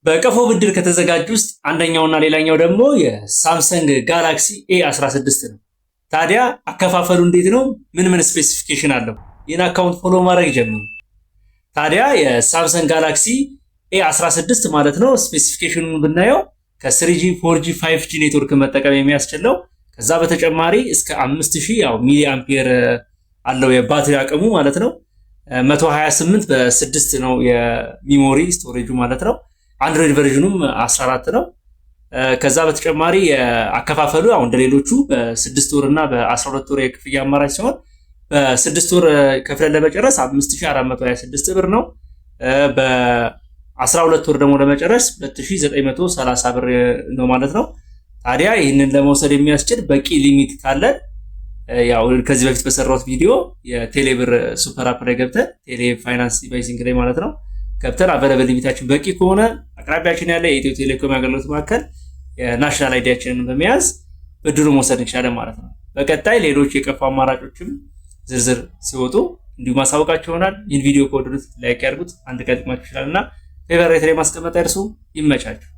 በቀፎ ብድር ከተዘጋጁ ውስጥ አንደኛውና ሌላኛው ደግሞ የሳምሰንግ ጋላክሲ A16 ነው። ታዲያ አከፋፈሉ እንዴት ነው? ምን ምን ስፔሲፊኬሽን አለው? ይህን አካውንት ፎሎ ማድረግ ጀምሩ። ታዲያ የሳምሰንግ ጋላክሲ A16 ማለት ነው ስፔሲፊኬሽኑን ብናየው ከ3G 4G 5G ኔትወርክ መጠቀም የሚያስችለው ከዛ በተጨማሪ እስከ 5000 ሚሊ አምፒር አለው የባትሪ አቅሙ ማለት ነው። 128 በ6 ነው የሚሞሪ ስቶሬጁ ማለት ነው። አንድሮይድ ቨርዥኑም 14 ነው። ከዛ በተጨማሪ አከፋፈሉ ያው እንደሌሎቹ በ6 ወር እና በ12 ወር የክፍያ አማራጭ ሲሆን በ6 ወር ከፍለን ለመጨረስ 5426 ብር ነው። በ12 ወር ደግሞ ለመጨረስ 2930 ብር ነው ማለት ነው። ታዲያ ይህንን ለመውሰድ የሚያስችል በቂ ሊሚት ካለን ያው ከዚህ በፊት በሰራሁት ቪዲዮ የቴሌብር ሱፐር አፕ ላይ ገብተን ቴሌ ፋይናንስ ዲቫይሲንግ ላይ ማለት ነው ገብተን አቬለብል ሊሚታችን በቂ ከሆነ አቅራቢያችን ያለ የኢትዮ ቴሌኮም አገልግሎት ማዕከል የናሽናል አይዲያችንን በመያዝ ብድሩ መውሰድ እንችላለን ማለት ነው። በቀጣይ ሌሎች የቀፉ አማራጮችም ዝርዝር ሲወጡ እንዲሁ ማሳወቃችሁ ይሆናል። ይህን ቪዲዮ ከወደዱት ላይክ ያድርጉት። አንድ ቀን ጥቅማችሁ ይችላልና ፌቨራይት ላይ ማስቀመጥ አይርሱ። ይመቻችሁ።